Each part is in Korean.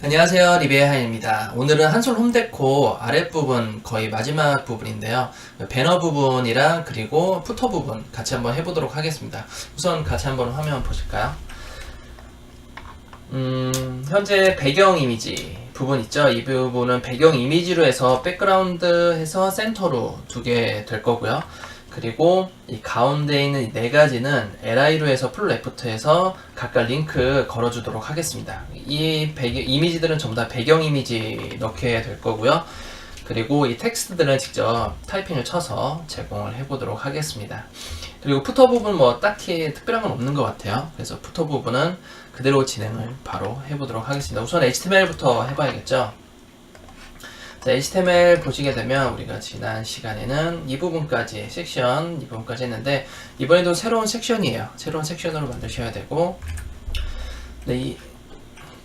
안녕하세요, 리베하입니다. 오늘은 한솔 홈데코 아랫부분 거의 마지막 부분인데요. 배너 부분이랑 그리고 푸터 부분 같이 한번 해보도록 하겠습니다. 우선 같이 한번 화면 보실까요? 현재 배경 이미지 부분 있죠? 이 부분은 배경 이미지로 해서 백그라운드 해서 센터로 두게 될 거고요. 그리고 이 가운데 있는 이 네 가지는 LI로 해서 풀 레프트에서 각각 링크 걸어주도록 하겠습니다. 이 이미지들은 전부 다 배경 이미지 넣게 될 거고요. 그리고 이 텍스트들은 직접 타이핑을 쳐서 제공을 해보도록 하겠습니다. 그리고 푸터 부분 뭐 딱히 특별한 건 없는 것 같아요. 그래서 푸터 부분은 그대로 진행을 바로 해보도록 하겠습니다. 우선 HTML부터 해봐야겠죠. 자, HTML 보시게 되면 우리가 지난 시간에는 이 부분까지 섹션 이 부분까지 했는데 이번에도 새로운 섹션이에요. 새로운 섹션으로 만드셔야 되고, 네, 이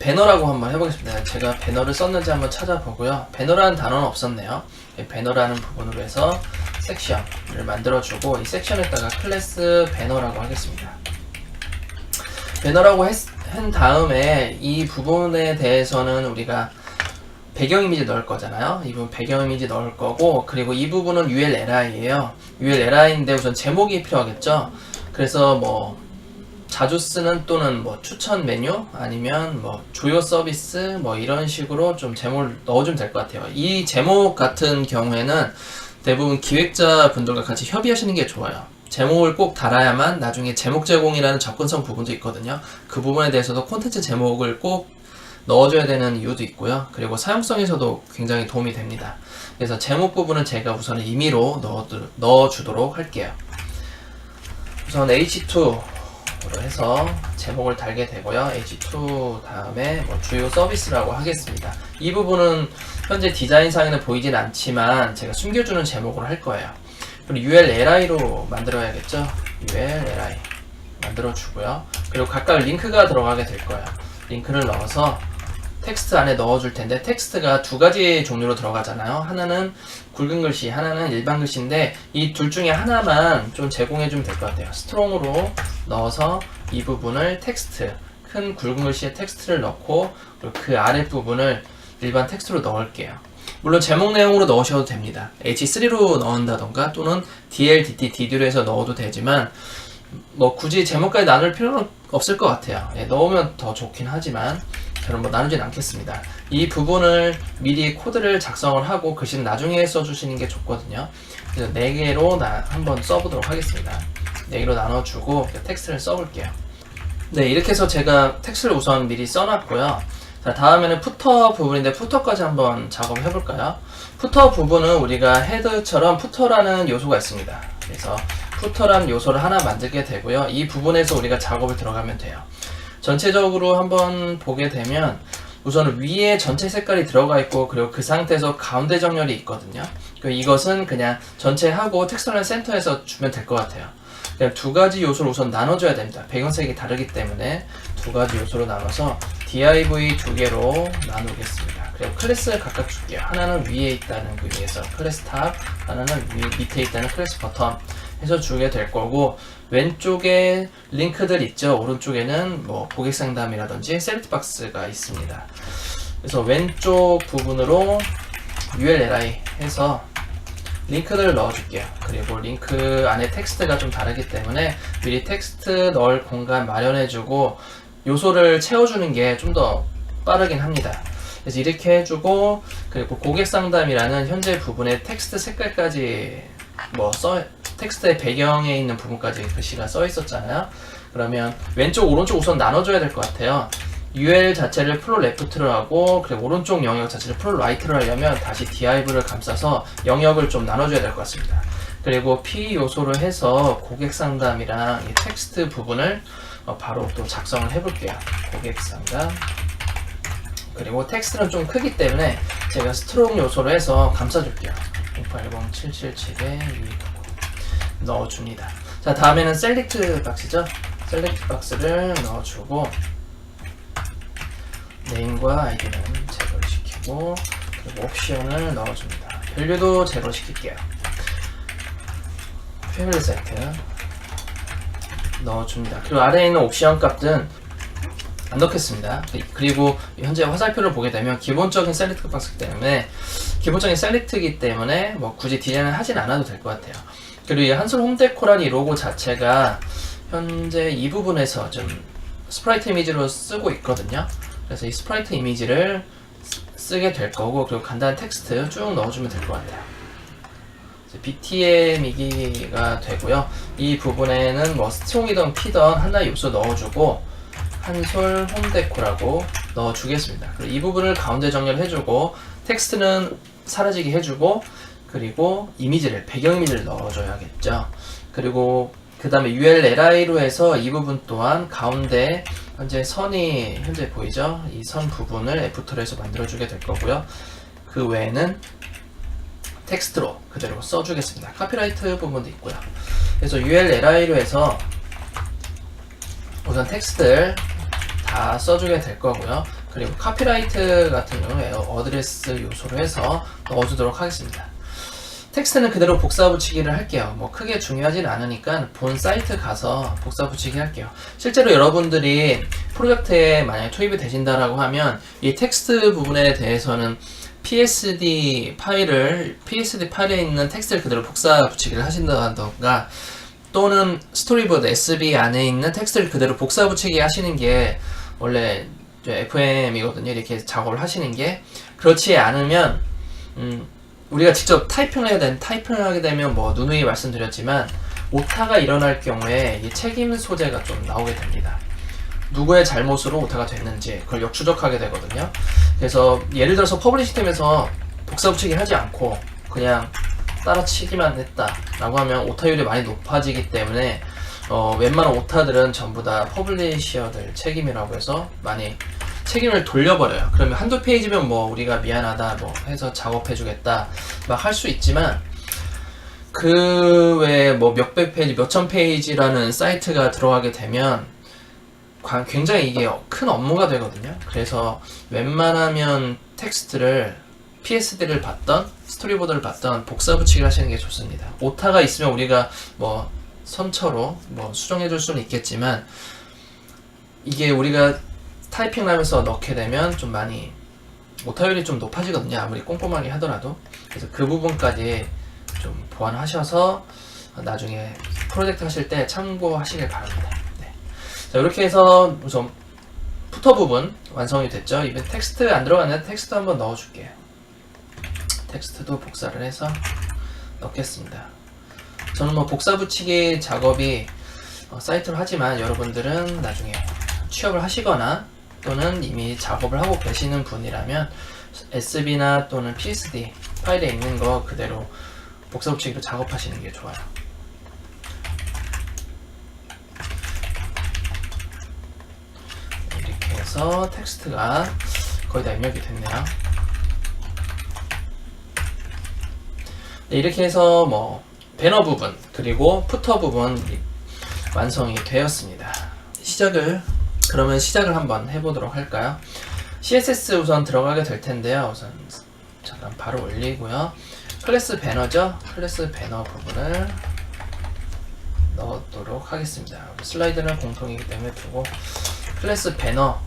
배너라고 한번 해보겠습니다. 제가 배너를 썼는지 한번 찾아보고요. 배너라는 단어는 없었네요. 배너라는 부분으로 해서 섹션을 만들어주고 이 섹션에다가 클래스 배너라고 하겠습니다. 배너라고 한 다음에 이 부분에 대해서는 우리가 배경 이미지 넣을 거잖아요. 이 부분 배경 이미지 넣을 거고, 그리고 이 부분은 ULLI예요. ULLI인데 우선 제목이 필요하겠죠. 그래서 뭐 자주 쓰는 또는 뭐 추천 메뉴 아니면 뭐 주요 서비스 뭐 이런 식으로 좀 제목을 넣어주면 될 것 같아요. 이 제목 같은 경우에는 대부분 기획자 분들과 같이 협의하시는 게 좋아요. 제목을 꼭 달아야만 나중에 제목 제공이라는 접근성 부분도 있거든요. 그 부분에 대해서도 콘텐츠 제목을 꼭 넣어줘야 되는 이유도 있고요. 그리고 사용성에서도 굉장히 도움이 됩니다. 그래서 제목 부분은 제가 우선 임의로 넣어주도록 할게요. 우선 H2로 해서 제목을 달게 되고요. H2 다음에 뭐 주요 서비스라고 하겠습니다. 이 부분은 현재 디자인상에는 보이진 않지만 제가 숨겨주는 제목으로 할 거예요. 그리고 ULLI로 만들어야겠죠. ULLI 만들어주고요. 그리고 각각 링크가 들어가게 될 거예요. 링크를 넣어서 텍스트 안에 넣어줄 텐데, 텍스트가 두 가지 종류로 들어가잖아요. 하나는 굵은 글씨, 하나는 일반 글씨인데 이 둘 중에 하나만 좀 제공해주면 될 것 같아요. 스트롱으로 넣어서 이 부분을 텍스트, 큰 굵은 글씨의 텍스트를 넣고, 그리고 그 아랫부분을 일반 텍스트로 넣을게요. 물론 제목 내용으로 넣으셔도 됩니다. H3로 넣는다던가 또는 DLDT, DD로 해서 넣어도 되지만 뭐 굳이 제목까지 나눌 필요는 없을 것 같아요. 넣으면 더 좋긴 하지만 저는 뭐 나누진 않겠습니다. 이 부분을 미리 코드를 작성을 하고 글씨는 나중에 써주시는 게 좋거든요. 그래서 4개로 한번 써보도록 하겠습니다. 4개로 나눠주고 텍스트를 써볼게요. 네, 이렇게 해서 제가 텍스트를 우선 미리 써놨고요. 자, 다음에는 푸터 부분인데 푸터까지 한번 작업을 해볼까요? 푸터 부분은 우리가 헤드처럼 푸터라는 요소가 있습니다. 그래서 푸터라는 요소를 하나 만들게 되고요. 이 부분에서 우리가 작업을 들어가면 돼요. 전체적으로 한번 보게 되면 우선 위에 전체 색깔이 들어가 있고, 그리고 그 상태에서 가운데 정렬이 있거든요. 이것은 그냥 전체 하고 텍스처는 센터에서 주면 될 것 같아요. 그냥 두 가지 요소를 우선 나눠줘야 됩니다. 배경색이 다르기 때문에 두 가지 요소로 나눠서 div 2개로 나누겠습니다. 그리고 클래스를 각각 줄게요. 하나는 위에 있다는 그 위에서 클래스 탑, 하나는 밑에 있다는 클래스 버텀 해서 주게 될 거고, 왼쪽에 링크들 있죠. 오른쪽에는 뭐 고객 상담이라든지 셀렉트 박스가 있습니다. 그래서 왼쪽 부분으로 ULLI 해서 링크들을 넣어줄게요. 그리고 링크 안에 텍스트가 좀 다르기 때문에 미리 텍스트 넣을 공간 마련해주고 요소를 채워주는 게 좀 더 빠르긴 합니다. 그래서 이렇게 해주고, 그리고 고객 상담이라는 현재 부분에 텍스트 색깔까지 텍스트의 배경에 있는 부분까지 글씨가 써 있었잖아요. 그러면 왼쪽 오른쪽 우선 나눠줘야 될 것 같아요. UL 자체를 풀로 레프트로 하고, 그리고 오른쪽 영역 자체를 풀로 라이트로 하려면 다시 div를 감싸서 영역을 좀 나눠줘야 될 것 같습니다. 그리고 P 요소를 해서 고객 상담이랑 이 텍스트 부분을 바로 또 작성을 해볼게요. 고객 상담. 그리고 텍스트는 좀 크기 때문에 제가 스트롱 요소로 해서 감싸줄게요. 080777에 넣어줍니다. 자, 다음에는 셀렉트 박스죠. 셀렉트 박스를 넣어주고 네임과 아이디는 제거를 시키고, 그리고 옵션을 넣어줍니다. 밸류도 제거시킬게요. 패밀리 세트 넣어줍니다. 그리고 아래에 있는 옵션 값은 안 넣겠습니다. 그리고 현재 화살표를 보게 되면 기본적인 셀렉트 박스이기 때문에 뭐 굳이 디자인을 하진 않아도 될 것 같아요. 그리고 이 한솔 홈데코라는 이 로고 자체가 현재 이 부분에서 좀 스프라이트 이미지로 쓰고 있거든요. 그래서 이 스프라이트 이미지를 쓰게 될 거고, 그리고 간단한 텍스트 쭉 넣어주면 될 것 같아요. BTM이기가 되고요. 이 부분에는 뭐 스트롱이든 피던 하나의 요소 넣어주고 한솔 홈데코라고 넣어주겠습니다. 그리고 이 부분을 가운데 정렬 해주고 텍스트는 사라지게 해주고, 그리고 이미지를 배경 이미지를 넣어줘야겠죠. 그리고 그 다음에 ULLI로 해서 이 부분 또한 가운데 현재 선이 현재 보이죠? 이 선 부분을 애프터로 해서 만들어주게 될 거고요. 그 외에는 텍스트로 그대로 써주겠습니다. 카피라이트 부분도 있고요. 그래서 ULLI로 해서 우선 텍스트를 다 써주게 될 거고요. 그리고 카피라이트 같은 경우에 어드레스 요소로 해서 넣어주도록 하겠습니다. 텍스트는 그대로 복사 붙이기를 할게요. 뭐 크게 중요하진 않으니까 본 사이트 가서 복사 붙이기 할게요. 실제로 여러분들이 프로젝트에 만약에 투입이 되신다라고 하면 이 텍스트 부분에 대해서는 PSD 파일에 있는 텍스트를 그대로 복사 붙이기를 하신다던가, 또는 스토리보드 SB 안에 있는 텍스트를 그대로 복사 붙이기 하시는 게 원래 FM이거든요. 이렇게 작업을 하시는 게. 그렇지 않으면 우리가 직접 타이핑을 하게 되면 뭐 누누이 말씀드렸지만 오타가 일어날 경우에 이 책임 소재가 좀 나오게 됩니다. 누구의 잘못으로 오타가 됐는지 그걸 역추적하게 되거든요. 그래서 예를 들어서 퍼블리시팀에서 복사 붙이기 하지 않고 그냥 따라치기만 했다 라고 하면 오타율이 많이 높아지기 때문에 웬만한 오타들은 전부 다 퍼블리셔들 책임이라고 해서 많이 책임을 돌려버려요. 그러면 한두 페이지면 뭐 우리가 미안하다 뭐 해서 작업해주겠다 막 할 수 있지만, 그 외에 뭐 몇백 페이지, 몇천 페이지라는 사이트가 들어가게 되면 굉장히 이게 큰 업무가 되거든요. 그래서 웬만하면 텍스트를 PSD를 받던 스토리보드를 받던 복사 붙이기를 하시는 게 좋습니다. 오타가 있으면 우리가 뭐 선처로 뭐 수정해 줄 수는 있겠지만, 이게 우리가 타이핑을 하면서 넣게 되면 좀 많이 오타율이 좀 높아지거든요. 아무리 꼼꼼하게 하더라도. 그래서 그 부분까지 좀 보완하셔서 나중에 프로젝트 하실 때 참고하시길 바랍니다. 네. 자, 이렇게 해서 우선 푸터 부분 완성이 됐죠. 이번 텍스트 안 들어갔는데 텍스트 한번 넣어줄게요. 텍스트도 복사를 해서 넣겠습니다. 저는 뭐 복사 붙이기 작업이 사이트로 하지만 여러분들은 나중에 취업을 하시거나 또는 이미 작업을 하고 계시는 분이라면 SB나 또는 PSD 파일에 있는 거 그대로 복사 붙이기로 작업하시는 게 좋아요. 이렇게 해서 텍스트가 거의 다 입력이 됐네요. 네, 이렇게 해서 뭐 배너 부분 그리고 푸터 부분 완성이 되었습니다. 그러면 시작을 한번 해보도록 할까요? CSS 우선 들어가게 될 텐데요. 우선 잠깐 바로 올리고요. 클래스 배너죠? 클래스 배너 부분을 넣도록 하겠습니다. 슬라이드는 공통이기 때문에 두고 클래스 배너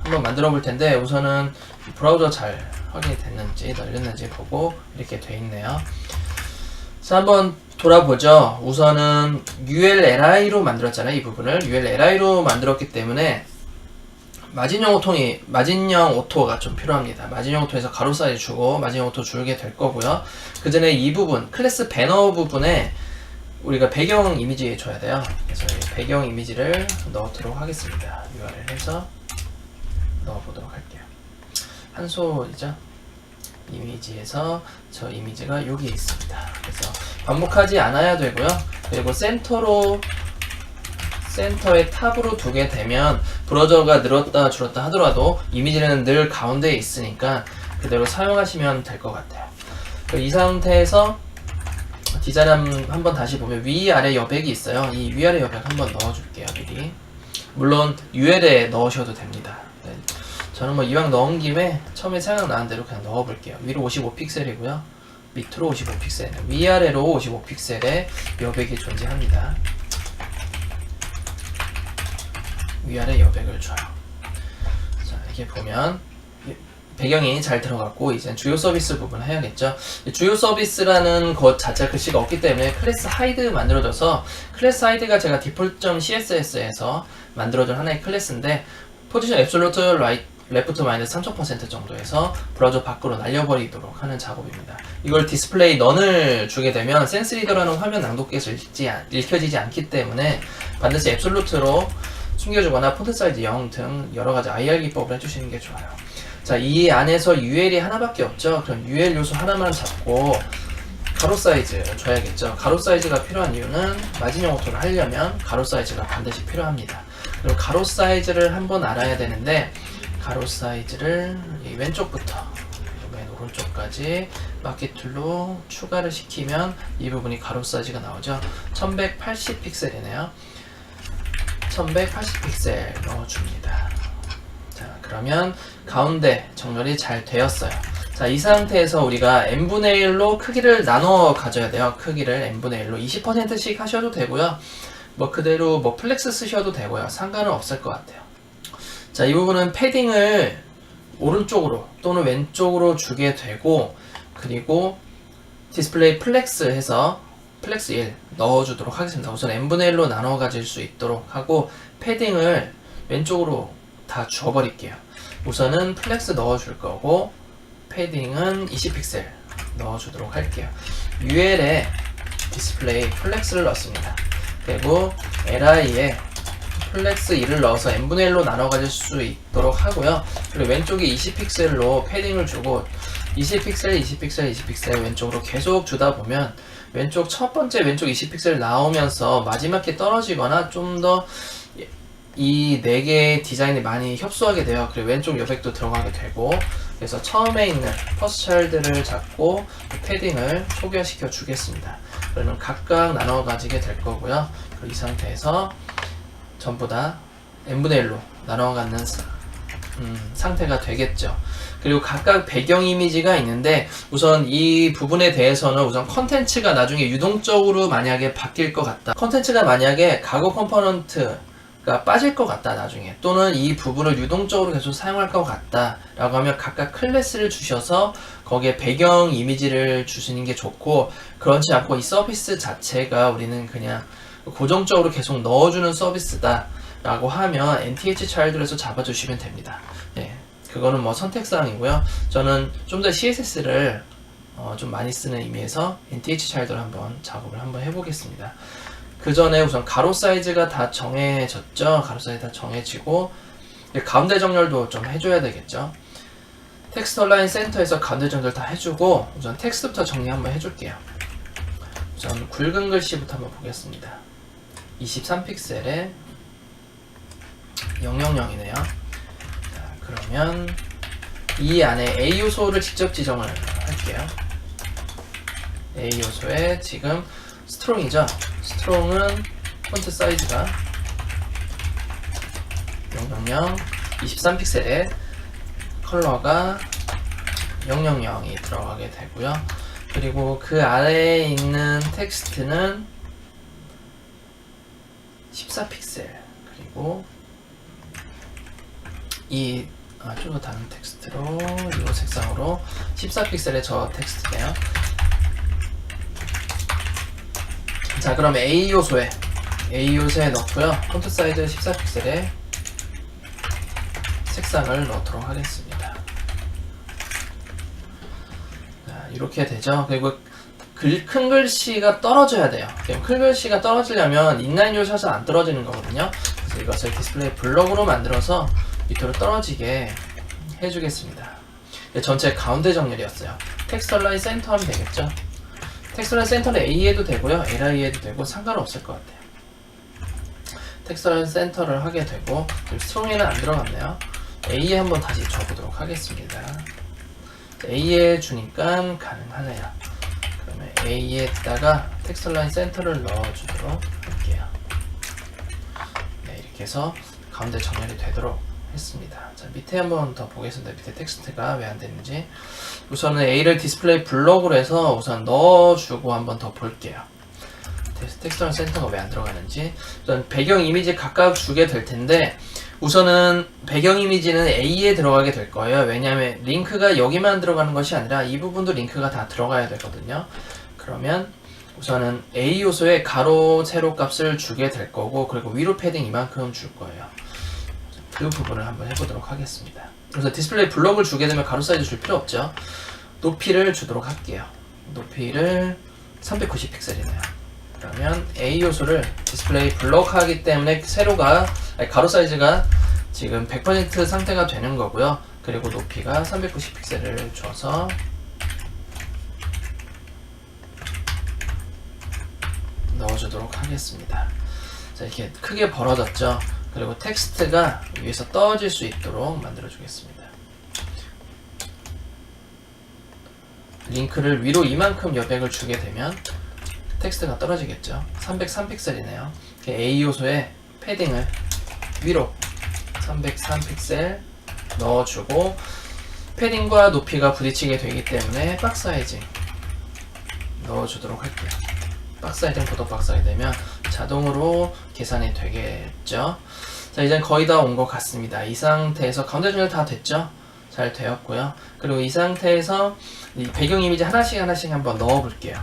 한번 만들어 볼 텐데, 우선은 브라우저 잘 확인이 됐는지 널렸는지 보고 이렇게 돼 있네요. 자, 한번 돌아보죠. 우선은 ULLI로 만들었잖아요. 이 부분을 ULLI로 만들었기 때문에 마진형 오토가 좀 필요합니다. 마진형 오토에서 가로 사이즈 주고 마진형 오토 주게 될 거고요. 그 전에 이 부분 클래스 배너 부분에 우리가 배경 이미지 줘야 돼요. 그래서 배경 이미지를 넣도록 하겠습니다. URL 해서 넣어보도록 할게요. 한솔이죠. 이미지에서 저 이미지가 여기에 있습니다. 그래서 반복하지 않아야 되고요. 그리고 센터의 탑으로 두게 되면 브라우저가 늘었다 줄었다 하더라도 이미지는 늘 가운데에 있으니까 그대로 사용하시면 될 것 같아요. 이 상태에서 디자인 한번 다시 보면 위아래 여백이 있어요. 이 위아래 여백 한번 넣어줄게요. 미리. 물론 UL에 넣으셔도 됩니다. 네. 저는 뭐 이왕 넣은 김에 처음에 생각나는 대로 그냥 넣어볼게요. 위로 55픽셀이고요. 밑으로 55픽셀, 위아래로 55픽셀의 여백이 존재합니다. 위아래 여백을 줘요. 이렇게 보면 배경이 잘 들어갔고 이제 주요 서비스 부분 해야겠죠. 주요 서비스라는 것 자체 글씨가 없기 때문에 클래스 하이드 만들어져서 클래스 하이드가 제가 디폴트.css에서 만들어준 하나의 클래스인데 포지션 앱솔루트 레프트 마이너스 3000% 정도에서 브라우저 밖으로 날려버리도록 하는 작업입니다. 이걸 디스플레이 넌을 주게 되면 센스 리더라는 화면 낭독계에서 읽혀지지 않기 때문에 반드시 앱솔루트로 숨겨주거나 폰트 사이즈 0 등 여러가지 IR 기법을 해주시는 게 좋아요. 자, 이 안에서 UL이 하나밖에 없죠. 그럼 UL 요소 하나만 잡고 가로 사이즈 줘야겠죠. 가로 사이즈가 필요한 이유는 마진형 오토를 하려면 가로 사이즈가 반드시 필요합니다. 그리고 가로 사이즈를 한번 알아야 되는데 가로 사이즈를 왼쪽부터 맨 오른쪽까지 마켓 툴로 추가를 시키면 이 부분이 가로 사이즈가 나오죠. 1180 픽셀이네요. 1180 픽셀 넣어줍니다. 자, 그러면 가운데 정렬이 잘 되었어요. 자, 이 상태에서 우리가 n분의 1로 크기를 나눠 가져야 돼요. 크기를 n분의 1로 20%씩 하셔도 되고요. 뭐 그대로 뭐 플렉스 쓰셔도 되고요. 상관은 없을 것 같아요. 자, 이 부분은 패딩을 오른쪽으로 또는 왼쪽으로 주게 되고 그리고 디스플레이 플렉스 해서 플렉스 1 넣어주도록 하겠습니다. 우선 n분의 1로 나눠 가질 수 있도록 하고 패딩을 왼쪽으로 다 줘버릴게요. 우선은 플렉스 넣어줄 거고 패딩은 20픽셀 넣어주도록 할게요. UL에 디스플레이 플렉스를 넣습니다. 그리고 LI에 플렉스 2를 넣어서 n분의 1로 나눠 가질 수 있도록 하고요. 그리고 왼쪽에 20픽셀로 패딩을 주고 20픽셀, 20픽셀, 20픽셀 왼쪽으로 계속 주다 보면 왼쪽 첫 번째 왼쪽 20픽셀 나오면서 마지막에 떨어지거나 좀 더 이 4개의 디자인이 많이 협소하게 돼요. 그리고 왼쪽 여백도 들어가게 되고 그래서 처음에 있는 퍼스트 차일드를 잡고 패딩을 초기화시켜 주겠습니다. 그러면 각각 나눠 가지게 될 거고요. 그리고 이 상태에서 전부 다 n분의 1로 나눠 갖는 상태가 되겠죠. 그리고 각각 배경 이미지가 있는데 우선 이 부분에 대해서는 우선 컨텐츠가 나중에 유동적으로 만약에 바뀔 것 같다. 컨텐츠가 만약에 가구 컴포넌트가 빠질 것 같다 나중에 또는 이 부분을 유동적으로 계속 사용할 것 같다 라고 하면 각각 클래스를 주셔서 거기에 배경 이미지를 주시는 게 좋고 그렇지 않고 이 서비스 자체가 우리는 그냥 고정적으로 계속 넣어주는 서비스다 라고 하면 NTH 차일드에서 잡아주시면 됩니다. 예, 그거는 뭐 선택사항이고요. 저는 좀 더 CSS를 좀 많이 쓰는 의미에서 NTH 차일드를 한번 작업을 한번 해보겠습니다. 그 전에 우선 가로 사이즈가 다 정해졌죠. 가로 사이즈 다 정해지고 가운데 정렬도 좀 해줘야 되겠죠. 텍스트 얼라인 센터에서 가운데 정렬 다 해주고 우선 텍스트부터 정리 한번 해줄게요. 우선 굵은 글씨부터 한번 보겠습니다. 23픽셀에 000이네요. 자, 그러면 이 안에 A 요소를 직접 지정을 할게요. A 요소에 지금 스트롱이죠. 스트롱은 폰트 사이즈가 000 23픽셀에 컬러가 000이 들어가게 되고요. 그리고 그 아래에 있는 텍스트는 14픽셀 그리고 좀 더 다른 텍스트로 이 색상으로 14픽셀의 저 텍스트네요. 자, 그럼 A 요소에 넣고요. 폰트 사이즈 14픽셀에 색상을 넣도록 하겠습니다. 자, 이렇게 되죠. 그리고 큰 글씨가 떨어져야 돼요. 큰 글씨가 떨어지려면 인라인 요소에서 안 떨어지는 거거든요. 그래서 이것을 디스플레이 블럭으로 만들어서 밑으로 떨어지게 해주겠습니다. 전체 가운데 정렬이었어요. 텍스트 얼라인 센터 하면 되겠죠. 텍스트 얼라인 센터는 A 해도 되고요. LI 해도 되고 상관없을 것 같아요. 텍스트 얼라인 센터를 하게 되고 스트롱에는 안 들어갔네요. A에 한번 다시 줘보도록 하겠습니다. A에 주니까 가능하네요. 그러면 A에다가 텍스트 얼라인 센터를 넣어주도록 할게요. 네, 이렇게 해서 가운데 정렬이 되도록 했습니다. 자, 밑에 한번 더 보겠습니다. 밑에 텍스트가 왜 안 되는지. 우선은 A를 디스플레이 블럭으로 해서 우선 넣어주고 한번 더 볼게요. 텍스트 센터가 왜 안 들어가는지. 우선 배경 이미지 각각 주게 될 텐데 우선은 배경 이미지는 A에 들어가게 될 거예요. 왜냐하면 링크가 여기만 들어가는 것이 아니라 이 부분도 링크가 다 들어가야 되거든요. 그러면 우선은 A 요소에 가로, 세로 값을 주게 될 거고, 그리고 위로 패딩 이만큼 줄 거예요. 그 부분을 한번 해보도록 하겠습니다. 그래서 디스플레이 블럭을 주게 되면 가로 사이즈 줄 필요 없죠. 높이를 주도록 할게요. 높이를 390픽셀이네요. 그러면 A 요소를 디스플레이 블럭 하기 때문에 가로 사이즈가 지금 100% 상태가 되는 거고요. 그리고 높이가 390픽셀을 줘서 넣어주도록 하겠습니다. 자, 이렇게 크게 벌어졌죠. 그리고 텍스트가 위에서 떠질 수 있도록 만들어 주겠습니다. 링크를 위로 이만큼 여백을 주게 되면 텍스트가 떨어지겠죠. 303픽셀이네요. A 요소에 패딩을 위로 303픽셀 넣어주고, 패딩과 높이가 부딪히게 되기 때문에 박사이징 넣어주도록 할게요. 박사이징, 보도 박사이 되면 자동으로 계산이 되겠죠. 자, 이제 거의 다 온 것 같습니다. 이 상태에서 가운데 정렬 다 됐죠? 잘 되었고요. 그리고 이 상태에서 이 배경 이미지 하나씩 한번 넣어 볼게요.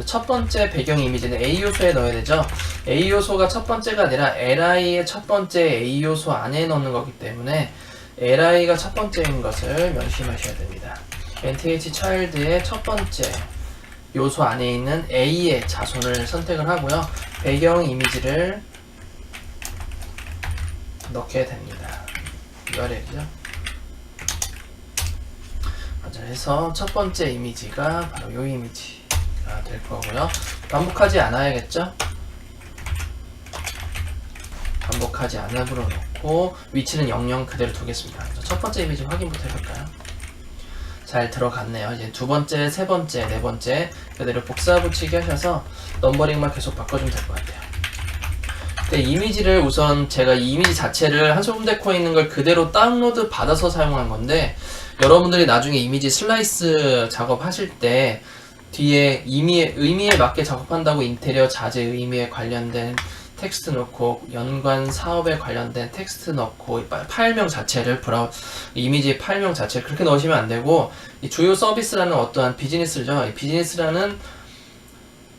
첫 번째 배경 이미지는 A 요소에 넣어야 되죠. A 요소가 첫 번째가 아니라 LI의 첫 번째 A 요소 안에 넣는 거기 때문에 LI가 첫 번째인 것을 명심하셔야 됩니다. NTH child의 첫 번째 요소 안에 있는 A의 자손을 선택을 하고요. 배경 이미지를 넣게 됩니다. URL이죠. 먼저 해서 첫 번째 이미지가 바로 이 이미지가 될 거고요. 반복하지 않아야겠죠? 반복하지 않음으로 놓고 위치는 00 그대로 두겠습니다. 첫 번째 이미지 확인부터 해볼까요? 잘 들어갔네요. 이제 두 번째, 세 번째, 네 번째 그대로 복사 붙이기 하셔서 넘버링만 계속 바꿔주면 될 것 같아요. 근데 이미지를 우선 제가 이 이미지 자체를 한솔홈데코에 있는 걸 그대로 다운로드 받아서 사용한 건데, 여러분들이 나중에 이미지 슬라이스 작업하실 때 뒤에 의미에 맞게 작업한다고 인테리어 자재 의미에 관련된 텍스트 넣고, 연관 사업에 관련된 텍스트 넣고, 파일명 자체를 이미지 파일명 자체를 그렇게 넣으시면 안 되고, 이 주요 서비스라는 어떠한 비즈니스죠. 이 비즈니스라는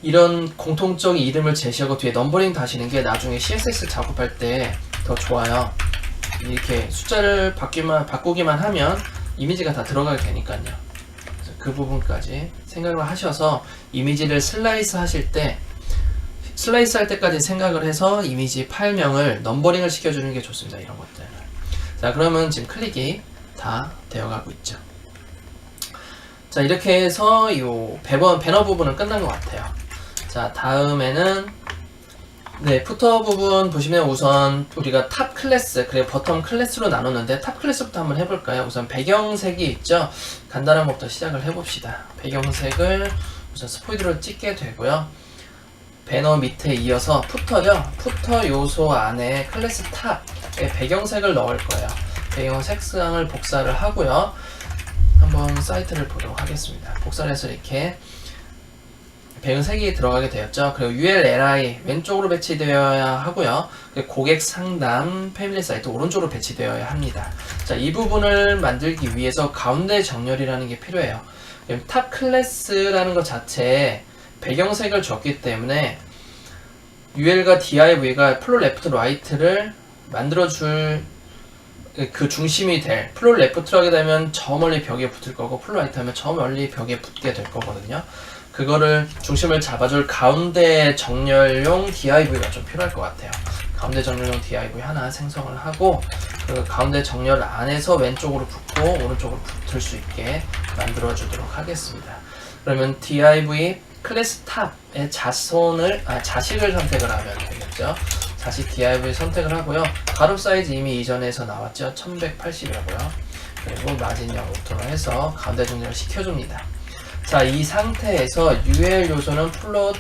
이런 공통적인 이름을 제시하고 뒤에 넘버링 다시는 게 나중에 CSS 작업할 때 더 좋아요. 이렇게 숫자를 바꾸기만 하면 이미지가 다 들어가게 되니까요. 그래서 그 부분까지 생각을 하셔서 이미지를 슬라이스 할 때까지 생각을 해서 이미지 파일명을 넘버링을 시켜주는 게 좋습니다. 이런 것들. 자, 그러면 지금 클릭이 다 되어가고 있죠. 자, 이렇게 해서 이 배너 부분은 끝난 것 같아요. 자, 다음에는 푸터 부분 보시면 우선 우리가 탑 클래스, 그리고 버텀 클래스로 나눴는데 탑 클래스부터 한번 해볼까요? 우선 배경색이 있죠? 간단한 것부터 시작을 해봅시다. 배경색을 우선 스포이드로 찍게 되고요. 배너 밑에 이어서 푸터죠? 푸터 요소 안에 클래스 탑에 배경색을 넣을 거예요. 배경 색상을 복사를 하고요. 한번 사이트를 보도록 하겠습니다. 복사를 해서 이렇게 배경색이 들어가게 되었죠. 그리고 ULLI 왼쪽으로 배치되어야 하고요. 고객 상담 패밀리 사이트 오른쪽으로 배치되어야 합니다. 자, 이 부분을 만들기 위해서 가운데 정렬이라는 게 필요해요. 탑 클래스라는 것 자체에 배경색을 줬기 때문에 UL과 DIV가 플롯 레프트 라이트를 만들어줄 그 중심이 될, 플롯 레프트로 하게 되면 저 멀리 벽에 붙을 거고, 플롯 라이트 하면 저 멀리 벽에 붙게 될 거거든요. 그거를 중심을 잡아줄 가운데 정렬용 DIV가 좀 필요할 것 같아요. 가운데 정렬용 DIV 하나 생성을 하고, 그 가운데 정렬 안에서 왼쪽으로 붙고 오른쪽으로 붙을 수 있게 만들어 주도록 하겠습니다. 그러면 DIV 클래스 탑의 자식을 선택을 하면 되겠죠. 자식 DIV 선택을 하고요. 가로 사이즈 이미 이전에서 나왔죠. 1180이라고요. 그리고 마진 0부터 해서 가운데 정렬을 시켜줍니다. 자, 이 상태에서 UL 요소는 플롯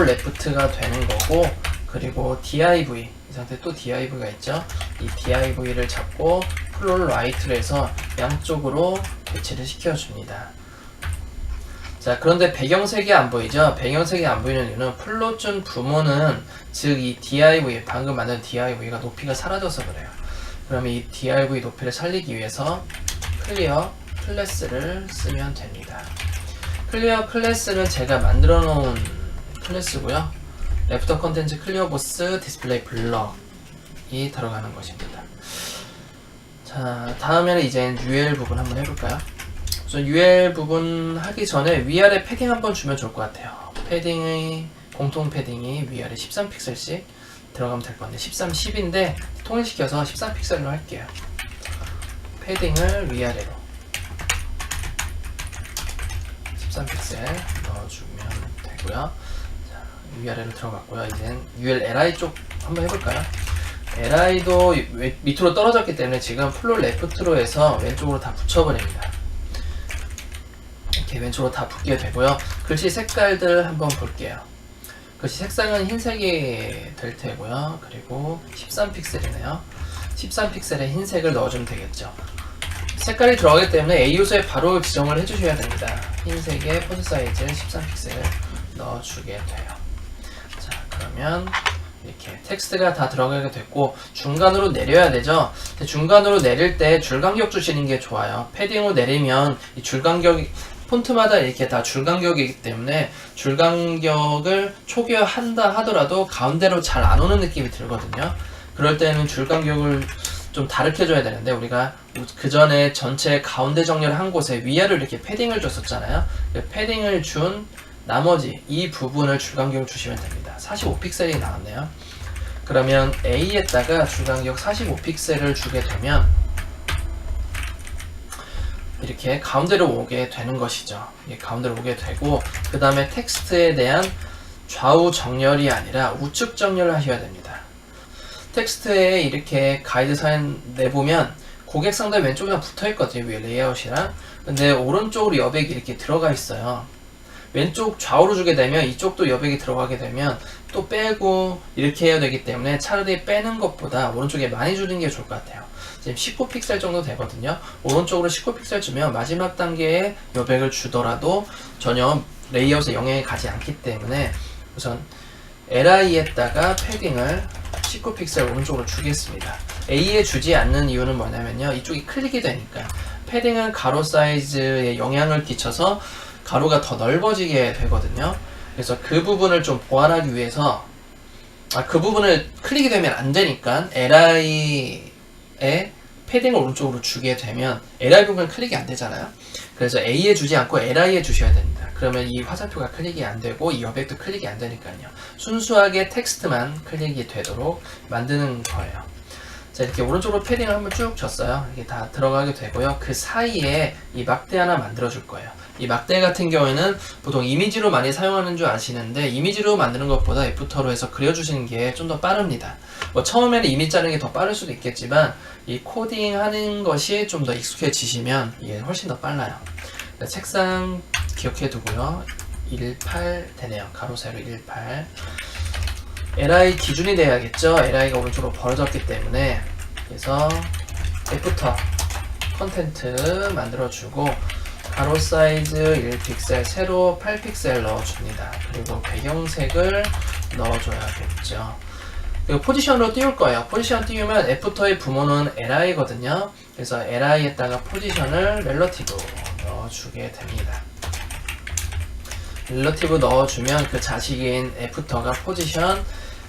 레프트가 되는 거고, 그리고 DIV, 이 상태에 또 DIV가 있죠. 이 DIV를 잡고 플롯 라이트로 해서 양쪽으로 배치를 시켜줍니다. 자, 그런데 배경색이 안 보이죠? 배경색이 안 보이는 이유는 플롯준 부모는, 즉 이 div, 방금 만든 div가 높이가 사라져서 그래요. 그러면 이 div 높이를 살리기 위해서 클리어 클래스를 쓰면 됩니다. 클리어 클래스는 제가 만들어 놓은 클래스고요. 래프터 컨텐츠 클리어 보스 디스플레이 블럭이 들어가는 것입니다. 자, 다음에는 이제 UL 부분 한번 해볼까요? 우선 UL 부분 하기 전에 위아래 패딩 한번 주면 좋을 것 같아요. 패딩의 공통 패딩이 위아래 13픽셀씩 들어가면 될 건데 13, 10인데 통일시켜서 13픽셀로 할게요. 패딩을 위아래로 13픽셀 넣어주면 되고요. 자, 위아래로 들어갔고요. 이제 UL LI 쪽 한번 해볼까요? LI도 밑으로 떨어졌기 때문에 지금 플롯 레프트로 해서 왼쪽으로 다 붙여버립니다. 이렇게 왼쪽으로 다 붙게 되고요. 글씨 색깔들 한번 볼게요. 글씨 색상은 흰색이 될 테고요. 그리고 13픽셀이네요. 13픽셀에 흰색을 넣어주면 되겠죠. 색깔이 들어가기 때문에 A 요소에 바로 지정을 해주셔야 됩니다. 흰색의 폰트 사이즈 13픽셀 넣어주게 돼요. 자, 그러면 이렇게 텍스트가 다 들어가게 됐고 중간으로 내려야 되죠. 중간으로 내릴 때 줄간격 주시는 게 좋아요. 패딩으로 내리면 이 줄간격이 폰트마다 이렇게 다 줄간격이기 때문에 줄간격을 초기화한다 하더라도 가운데로 잘 안 오는 느낌이 들거든요. 그럴 때는 줄간격을 좀 다르게 줘야 되는데 우리가 그 전에 전체 가운데 정렬 한 곳에 위아래로 이렇게 패딩을 줬었잖아요. 패딩을 준 나머지 이 부분을 줄간격을 주시면 됩니다. 45픽셀이 나왔네요. 그러면 A에다가 줄간격 45픽셀을 주게 되면 이렇게 가운데로 오게 되는 것이죠. 가운데로 오게 되고 그 다음에 텍스트에 대한 좌우 정렬이 아니라 우측 정렬을 하셔야 됩니다. 텍스트에 이렇게 가이드 사인 내보면 고객 상단 왼쪽에 붙어 있거든요. 위에 레이아웃이랑. 근데 오른쪽으로 여백이 이렇게 들어가 있어요. 왼쪽 좌우로 주게 되면 이쪽도 여백이 들어가게 되면 또 빼고 이렇게 해야 되기 때문에 차라리 빼는 것보다 오른쪽에 많이 주는 게 좋을 것 같아요. 지금 19픽셀 정도 되거든요. 오른쪽으로 19픽셀 주면 마지막 단계에 여백을 주더라도 전혀 레이아웃에 영향이 가지 않기 때문에 우선 LI에다가 패딩을 19픽셀 오른쪽으로 주겠습니다. A에 주지 않는 이유는 뭐냐면요. 이쪽이 클릭이 되니까 패딩은 가로 사이즈에 영향을 끼쳐서 가로가 더 넓어지게 되거든요. 그래서 그 부분을 좀 보완하기 위해서 그 부분을 클릭이 되면 안 되니까 LI에 패딩을 오른쪽으로 주게 되면 LI 부분은 클릭이 안 되잖아요. 그래서 A에 주지 않고 LI에 주셔야 됩니다. 그러면 이 화살표가 클릭이 안 되고 이 여백도 클릭이 안 되니까요. 순수하게 텍스트만 클릭이 되도록 만드는 거예요. 자, 이렇게 오른쪽으로 패딩을 한번 쭉 줬어요. 이게 다 들어가게 되고요. 그 사이에 이 막대 하나 만들어 줄 거예요. 이 막대 같은 경우에는 보통 이미지로 많이 사용하는 줄 아시는데 이미지로 만드는 것보다 애프터로 해서 그려주시는 게 좀 더 빠릅니다. 뭐 처음에는 이미지 짜는 게 더 빠를 수도 있겠지만 이 코딩 하는 것이 좀 더 익숙해지시면 이게 훨씬 더 빨라요. 색상 기억해 두고요. 18 되네요. 가로 세로 18. LI 기준이 돼야겠죠. LI가 오른쪽으로 벌어졌기 때문에. 그래서 애프터 컨텐트 만들어주고 가로 사이즈 1픽셀, 세로 8픽셀 넣어줍니다. 그리고 배경색을 넣어줘야겠죠. 그리고 포지션으로 띄울 거예요. 포지션 띄우면 애프터의 부모는 LI거든요. 그래서 LI에다가 포지션을 렐러티브 넣어주게 됩니다. 렐러티브 넣어주면 그 자식인 애프터가 포지션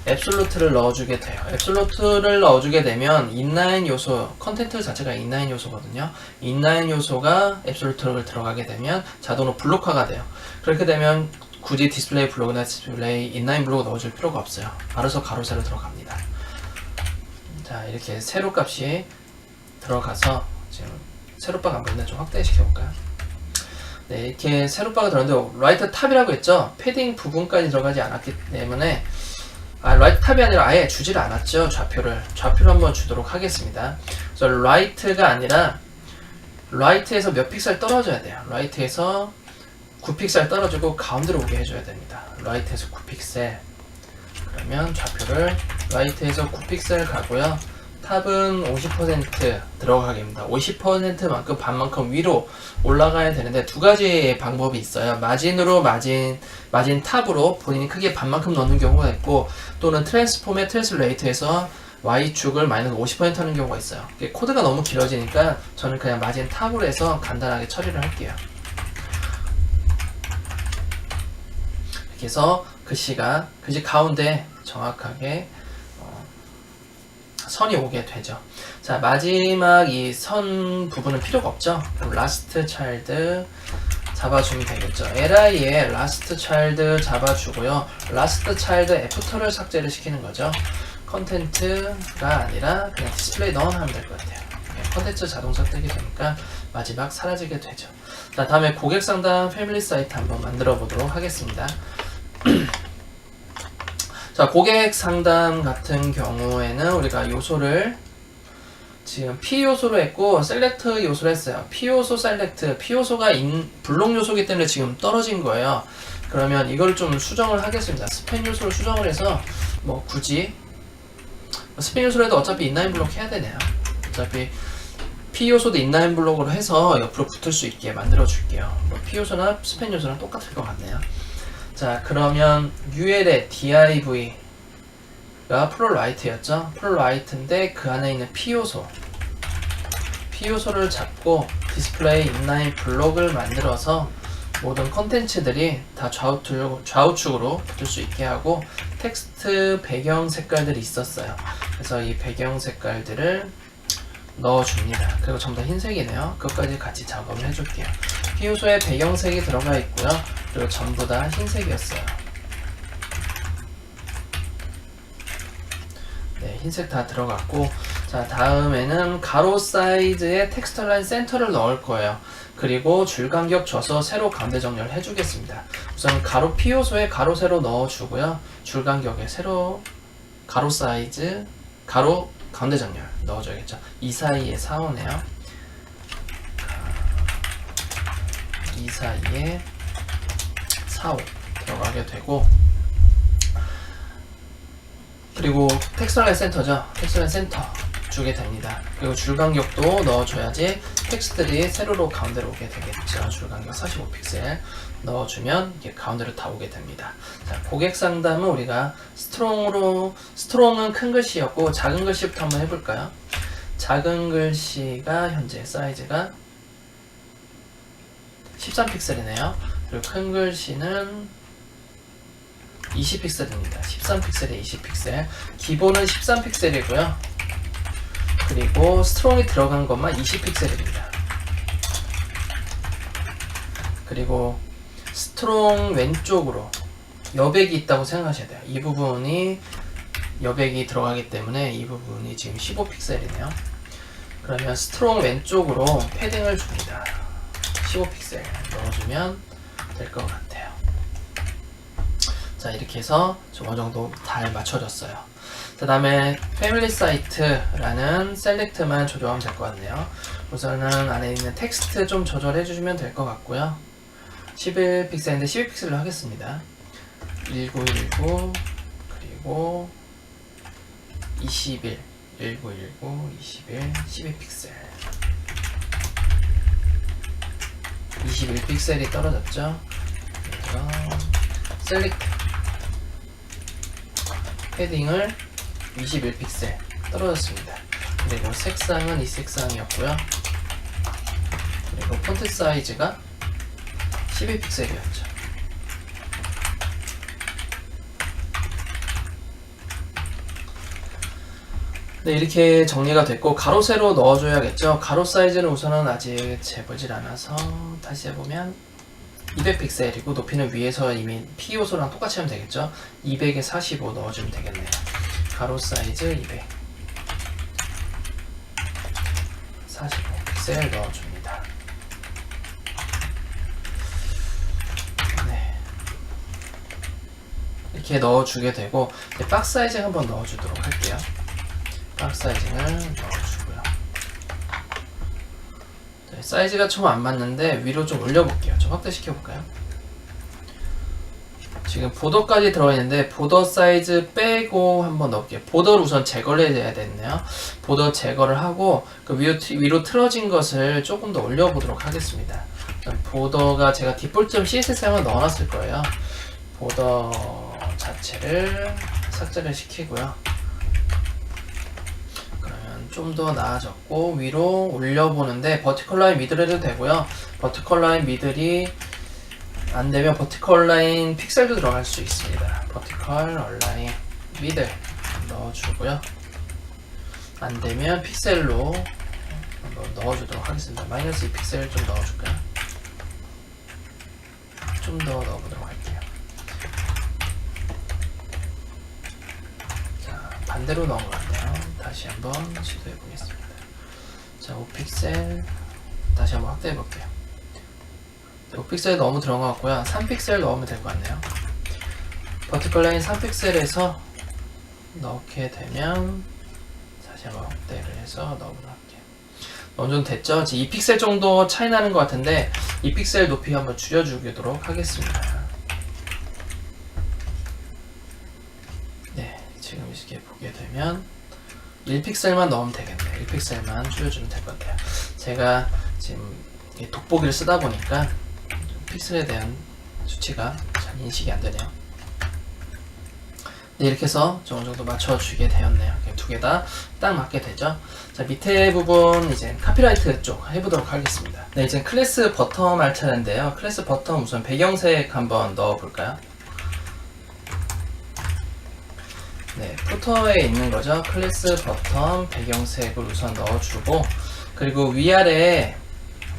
앱솔루트를 넣어주게 돼요. 앱솔루트를 넣어주게 되면 인라인 요소, 컨텐트 자체가 인라인 요소거든요. 인라인 요소가 앱솔루트를 들어가게 되면 자동으로 블록화가 돼요. 그렇게 되면 굳이 디스플레이 블록이나 디스플레이 인라인 블록 넣어줄 필요가 없어요. 알아서 가로 세로 들어갑니다. 자, 이렇게 세로 값이 들어가서 지금 세로바가 안 보이는데 좀 확대시켜 볼까요? 네, 이렇게 세로바가 들어갔는데 라이트 탑이라고 했죠. 패딩 부분까지 들어가지 않았기 때문에 라이트 탑이 아니라 아예 주지를 않았죠. 좌표를 한번 주도록 하겠습니다. 그래서 라이트가 아니라 라이트에서 몇 픽셀 떨어져야 돼요. 라이트에서 9픽셀 떨어지고 가운데로 오게 해줘야 됩니다. 라이트에서 9픽셀. 그러면 좌표를 라이트에서 9픽셀 가고요. 탑은 50% 들어가게입니다. 50%만큼 반만큼 위로 올라가야 되는데 두 가지 방법이 있어요. 마진으로 마진 탑으로 본인이 크게 반만큼 넣는 경우가 있고, 또는 트랜스폼의 트랜슬레이트에서 Y축을 마이너스 50% 하는 경우가 있어요. 코드가 너무 길어지니까 저는 그냥 마진 탑으로 해서 간단하게 처리를 할게요. 이렇게 해서 글씨 가운데 정확하게 선이 오게 되죠. 자, 마지막 이 선 부분은 필요가 없죠. 그럼 라스트 차일드 잡아주면 되겠죠. li에 라스트 차일드 잡아주고요. 라스트 차일드 애프터를 삭제를 시키는 거죠. 컨텐트가 아니라 그냥 디스플레이 넌 하면 될 것 같아요. 컨텐츠 자동 삭제가 되니까 마지막 사라지게 되죠. 자, 다음에 고객 상담 패밀리 사이트 한번 만들어 보도록 하겠습니다. 자, 고객 상담 같은 경우에는 우리가 요소를 지금 P 요소로 했고 셀렉트 요소로 했어요. P 요소 셀렉트, P 요소가 블록 요소이기 때문에 지금 떨어진 거예요. 그러면 이걸 좀 수정을 하겠습니다. 스팬 요소를 수정을 해서 뭐 굳이 스팬 요소로 해도 어차피 인라인 블록 해야 되네요. 어차피 P 요소도 인라인 블록으로 해서 옆으로 붙을 수 있게 만들어 줄게요. 뭐 P 요소나 스팬 요소랑 똑같을 것 같네요. 자, 그러면 UL의 div가 프롤라이트였죠. 프롤라이트인데 그 안에 있는 P 요소를 잡고 디스플레이 인라인 블록을 만들어서 모든 컨텐츠들이 다 좌우축으로 붙을 수 있게 하고, 텍스트 배경 색깔들이 있었어요. 그래서 이 배경 색깔들을 넣어줍니다. 그리고 전부 다 흰색이네요. 그것까지 같이 작업을 해줄게요. P 요소에 배경색이 들어가 있고요. 그리고 전부 다 흰색이었어요. 네, 흰색 다 들어갔고, 자, 다음에는 가로 사이즈에 텍스트 라인 센터를 넣을 거예요. 그리고 줄 간격 줘서 세로 가운데 정렬을 해주겠습니다. 우선 가로 P 요소에 가로 세로 넣어주고요. 줄 간격에 세로 가로 사이즈 가로 가운데 정렬 넣어줘야겠죠. 이 사이에 4호네요. 이 사이에 4호 들어가게 되고, 그리고 텍스트 라인 센터죠. 텍스트 라인 센터 주게 됩니다. 그리고 줄 간격도 넣어줘야지 텍스트들이 세로로 가운데로 오게 되겠죠. 줄 간격 45픽셀 넣어주면 이게 가운데로 다 오게 됩니다. 자, 고객 상담은 우리가 스트롱은 큰 글씨였고 작은 글씨부터 한번 해볼까요? 작은 글씨가 현재 사이즈가 13픽셀이네요. 그리고 큰 글씨는 20픽셀입니다. 13픽셀에 20픽셀. 기본은 13픽셀이고요. 그리고 스트롱이 들어간 것만 20픽셀입니다. 그리고 스트롱 왼쪽으로 여백이 있다고 생각하셔야 돼요. 이 부분이 여백이 들어가기 때문에 이 부분이 지금 15픽셀이네요. 그러면 스트롱 왼쪽으로 패딩을 줍니다. 15픽셀 넣어주면 될 것 같아요. 자, 이렇게 해서 좀 어느 정도 잘 맞춰졌어요. 그 다음에 패밀리 사이트라는 셀렉트만 조정하면 될 것 같네요. 우선은 안에 있는 텍스트 좀 조절해 주시면 될 것 같고요. 11픽셀인데 12픽셀로 하겠습니다. 1919 그리고 21 1919 21 12픽셀 21픽셀이 떨어졌죠. 그래서 셀렉트 패딩을 21픽셀 떨어졌습니다. 그리고 색상은 이 색상이었고요. 그리고 폰트 사이즈가 12픽셀이었죠. 네, 이렇게 정리가 됐고, 가로 세로 넣어줘야겠죠. 가로 사이즈는 우선은 아직 재보질 않아서 다시 해보면 200픽셀이고 높이는 위에서 이미 P 요소랑 똑같이 하면 되겠죠. 200에 45 넣어주면 되겠네요. 가로 사이즈 200 45픽셀 넣어줍니다. 네, 이렇게 넣어주게 되고, 박스 사이즈 한번 넣어주도록 할게요. 박스 사이즈는 넣어주고요. 네, 사이즈가 좀 안 맞는데 위로 좀 올려볼게요. 좀 확대시켜볼까요? 지금 보더까지 들어가 있는데 보더 사이즈 빼고 한번 넣을게요. 보더를 우선 제거를 해야 되겠네요. 보더 제거를 하고 그 위로 틀어진 것을 조금 더 올려보도록 하겠습니다. 보더가 제가 디폴트 CSS만 넣어놨을 거예요. 보더 자체를 삭제를 시키고요. 그러면 좀 더 나아졌고 위로 올려보는데 버티컬 라인 미들 해도 되고요. 버티컬 라인 미들이 안되면 버티컬 라인 픽셀도 들어갈 수 있습니다. 버티컬 라인 미들 넣어주고요. 안되면 픽셀로 한번 넣어주도록 하겠습니다. 마이너스 2 픽셀 좀 넣어줄까요? 좀 더 넣어보도록 할게요. 자, 반대로 넣은 것 같네요. 다시 한번 시도해 보겠습니다. 자, 5픽셀 다시 한번 확대해 볼게요. 5픽셀 너무 들어간 것 같고요. 3픽셀 넣으면 될 것 같네요. 버티컬 라인 3픽셀에서 넣게 되면 다시 한번 확대를 해서 넣어보도록 할게요. 어느 정도 됐죠? 지금 2픽셀 정도 차이 나는 것 같은데 2픽셀 높이 한번 줄여주도록 하겠습니다. 네, 지금 이렇게 보게 되면 1픽셀만 넣으면 되겠네요. 1픽셀만 줄여주면 될 것 같아요. 제가 지금 돋보기를 쓰다 보니까 픽셀에 대한 수치가 잘 인식이 안 되네요. 네, 이렇게 해서 어느 정도 맞춰주게 되었네요. 두 개 다 딱 맞게 되죠. 자, 밑에 부분 이제 카피라이트 쪽 해보도록 하겠습니다. 네, 이제 클래스 버텀 할 차례인데요. 클래스 버텀 우선 배경색 한번 넣어볼까요? 네, 푸터에 있는 거죠. 클래스 버텀 배경색을 우선 넣어주고 그리고 위아래에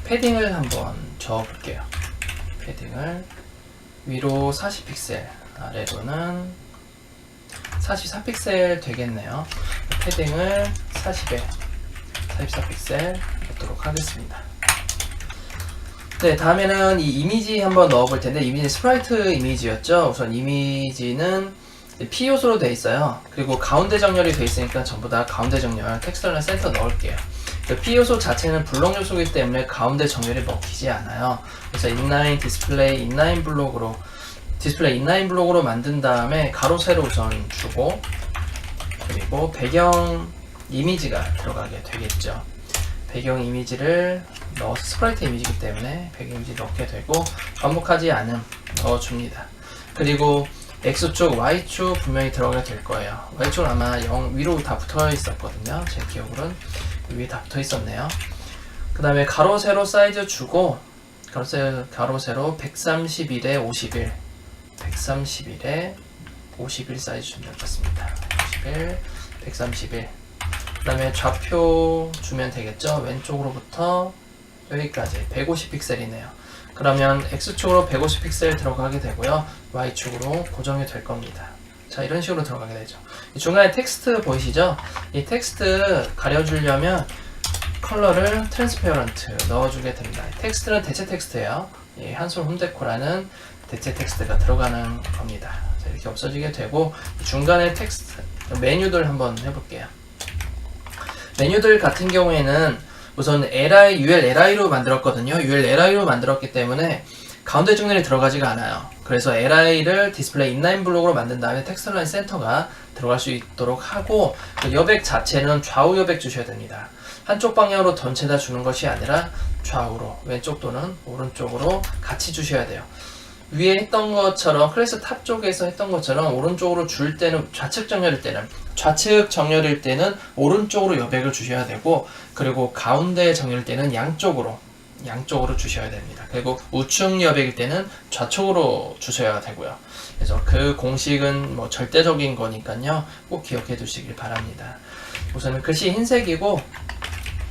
패딩을 한번 적어볼게요. 패딩을 위로 40픽셀, 아래로는 44픽셀 되겠네요. 패딩을 40에 44픽셀 넣도록 하겠습니다. 네, 다음에는 이 이미지 한번 넣어볼 텐데 이미지 스프라이트 이미지였죠. 우선 이미지는 P 요소로 되어 있어요. 그리고 가운데 정렬이 되어 있으니까 전부 다 가운데 정렬 텍스처나 센터 넣을게요. P 요소 자체는 블록 요소이기 때문에 가운데 정렬이 먹히지 않아요. 그래서 인라인 디스플레이 인라인 블록으로 디스플레이 인라인 블록으로 만든 다음에 가로 세로 우선 주고 그리고 배경 이미지가 들어가게 되겠죠. 배경 이미지를 넣어서 스프라이트 이미지이기 때문에 배경 이미지 넣게 되고 반복하지 않음 넣어줍니다. 그리고 X축, Y축 분명히 들어가게 될 거예요. Y축은 아마 0 위로 다 붙어 있었거든요. 제 기억으로는 위에 다 붙어 있었네요. 그 다음에 가로 세로 사이즈 주고 가로 세로 131에 51 131에 51 사이즈 주면 될 것 같습니다. 51 131 그 다음에 좌표 주면 되겠죠. 왼쪽으로부터 여기까지 150픽셀이네요. 그러면 X축으로 150픽셀 들어가게 되고요. Y축으로 고정이 될 겁니다. 자, 이런 식으로 들어가게 되죠. 중간에 텍스트 보이시죠? 이 텍스트 가려주려면 컬러를 트랜스페어런트 넣어주게 됩니다. 텍스트는 대체 텍스트예요. 이 한솔 홈데코라는 대체 텍스트가 들어가는 겁니다. 자, 이렇게 없어지게 되고 중간에 텍스트 메뉴들 한번 해볼게요. 메뉴들 같은 경우에는 우선 ULLI로 만들었거든요. ULLI로 만들었기 때문에 가운데 정렬이 들어가지가 않아요. 그래서 LI를 디스플레이 인라인 블록으로 만든 다음에 텍스트 라인 센터가 들어갈 수 있도록 하고 그 여백 자체는 좌우 여백 주셔야 됩니다. 한쪽 방향으로 전체 다 주는 것이 아니라 좌우로 왼쪽 또는 오른쪽으로 같이 주셔야 돼요. 위에 했던 것처럼 클래스 탑 쪽에서 했던 것처럼 오른쪽으로 줄 때는 좌측 정렬일 때는 오른쪽으로 여백을 주셔야 되고 그리고 가운데 정렬일 때는 양쪽으로 주셔야 됩니다. 그리고 우측 여백일 때는 좌측으로 주셔야 되고요. 그래서 그 공식은 뭐 절대적인 거니까요. 꼭 기억해 두시길 바랍니다. 우선은 글씨 흰색이고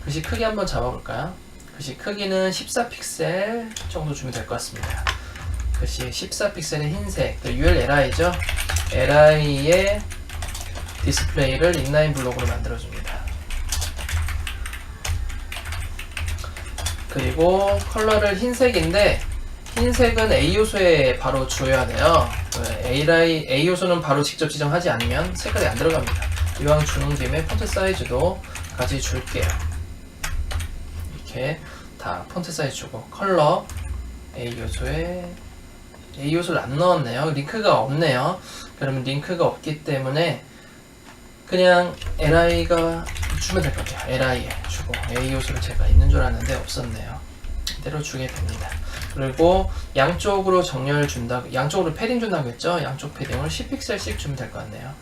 글씨 크기 한번 잡아볼까요? 글씨 크기는 14픽셀 정도 주면 될 것 같습니다. 글씨 14픽셀의 흰색, ULLI죠? LI의 디스플레이를 인라인 블록으로 만들어줍니다. 그리고 컬러를 흰색인데 흰색은 A 요소에 바로 줘야 돼요. A 요소는 바로 직접 지정하지 않으면 색깔이 안 들어갑니다. 이왕 주는 김에 폰트 사이즈도 같이 줄게요. 이렇게 다 폰트 사이즈 주고 컬러 A 요소에 A 요소를 안 넣었네요. 링크가 없네요. 그러면 링크가 없기 때문에 그냥 li가 주면 될 것 같아요. li에 주고 A 요소를 제가 있는 줄 알았는데 없었네요. 이대로 주게 됩니다. 그리고 양쪽으로 정렬 준다고, 양쪽으로 패딩 준다고 했죠? 양쪽 패딩을 10픽셀씩 주면 될 것 같네요.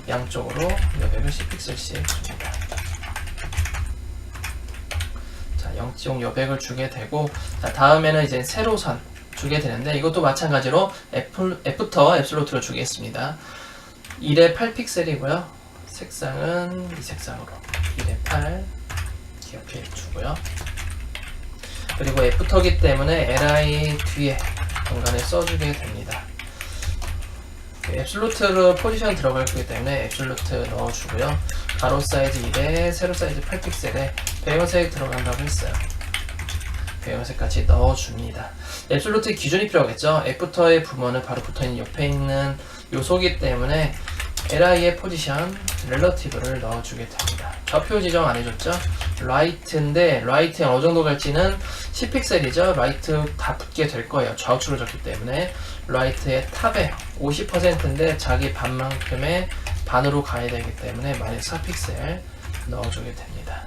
양쪽으로 여백을 10픽셀씩 줍니다. 자, 영지용 여백을 주게 되고, 자, 다음에는 이제 세로선 주게 되는데, 이것도 마찬가지로 F부터 앱솔루트로 주겠습니다. 1에 8픽셀이고요. 색상은 이 색상으로 1에 8 기억해 주고요. 그리고 F터기 때문에 li 뒤에 공간에 써주게 됩니다. 앱솔루트로 포지션 들어갈 거기 때문에 앱솔루트 넣어주고요. 가로 사이즈 1에 세로 사이즈 8픽셀에 배경색 들어간다고 했어요. 배경색 같이 넣어줍니다. 앱솔루트 기준이 필요하겠죠. F터의 부모는 바로 붙어있는 옆에 있는 요소기 때문에 li의 포지션 렐러티브를 넣어주게 됩니다. 좌표 지정 안 해줬죠? 라이트인데 라이트에 어느 정도 갈지는 10픽셀이죠. 라이트 다 붙게 될 거예요. 좌우측으로 졌기 때문에 라이트의 탑에 50%인데 자기 반만큼의 반으로 가야 되기 때문에 마이너스 4픽셀 넣어주게 됩니다.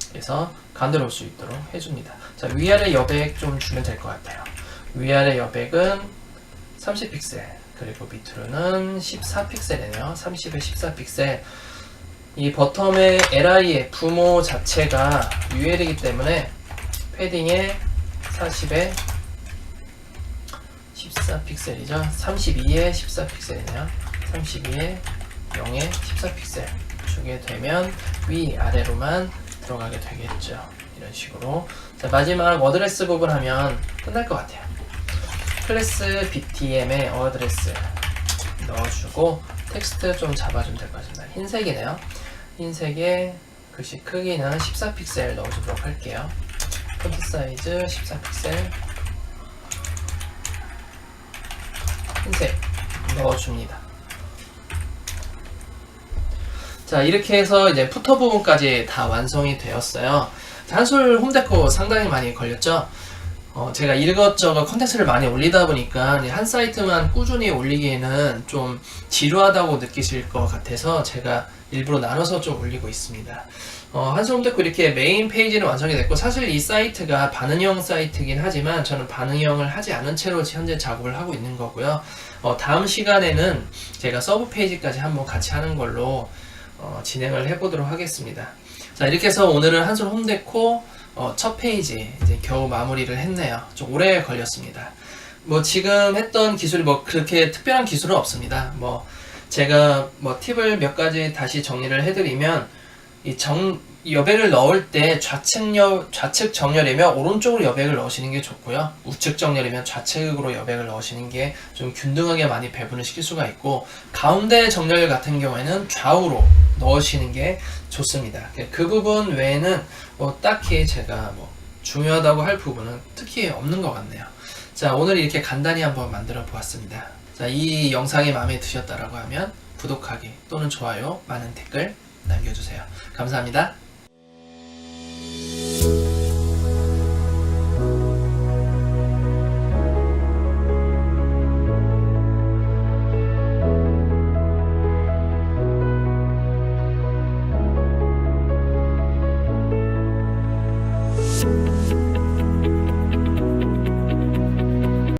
그래서 가운데로 올 수 있도록 해줍니다. 자, 위아래 여백 좀 주면 될 것 같아요. 위아래 여백은 30픽셀 그리고 밑으로는 14픽셀이네요. 30에 14픽셀. 이 버텀의 li의 부모 자체가 UL이기 때문에 패딩에 40에 14픽셀이죠. 32에 14픽셀이네요. 32에 0에 14픽셀 주게 되면 위아래로만 들어가게 되겠죠. 이런 식으로. 자, 마지막 어드레스 부분 하면 끝날 것 같아요. 클래스 BTM에 어드레스 넣어주고 텍스트 좀 잡아주면 될 것 같습니다. 흰색이네요. 흰색의 글씨 크기는 14픽셀 넣어주도록 할게요. 폰트 사이즈 14픽셀 흰색 넣어줍니다. 자, 이렇게 해서 이제 푸터 부분까지 다 완성이 되었어요. 한솔 홈데코 상당히 많이 걸렸죠? 제가 이것저것 컨텐츠를 많이 올리다 보니까 한 사이트만 꾸준히 올리기에는 좀 지루하다고 느끼실 것 같아서 제가 일부러 나눠서 좀 올리고 있습니다. 한솔 홈데코 이렇게 메인 페이지는 완성이 됐고, 사실 이 사이트가 반응형 사이트이긴 하지만 저는 반응형을 하지 않은 채로 현재 작업을 하고 있는 거고요. 다음 시간에는 제가 서브 페이지까지 한번 같이 하는 걸로 진행을 해보도록 하겠습니다. 자, 이렇게 해서 오늘은 한솔 홈데코 첫 페이지 이제 겨우 마무리를 했네요. 좀 오래 걸렸습니다. 뭐 지금 했던 기술이 뭐 그렇게 특별한 기술은 없습니다. 뭐 제가 뭐 팁을 몇 가지 다시 정리를 해드리면, 이 여백을 넣을 때 좌측 정렬이면 오른쪽으로 여백을 넣으시는 게 좋고요. 우측 정렬이면 좌측으로 여백을 넣으시는 게 좀 균등하게 많이 배분을 시킬 수가 있고, 가운데 정렬 같은 경우에는 좌우로 넣으시는 게 좋습니다. 그 부분 외에는 뭐 딱히 제가 뭐 중요하다고 할 부분은 특히 없는 것 같네요. 자, 오늘 이렇게 간단히 한번 만들어 보았습니다. 자, 이 영상이 마음에 드셨다라고 하면 구독하기 또는 좋아요, 많은 댓글 남겨주세요. 감사합니다.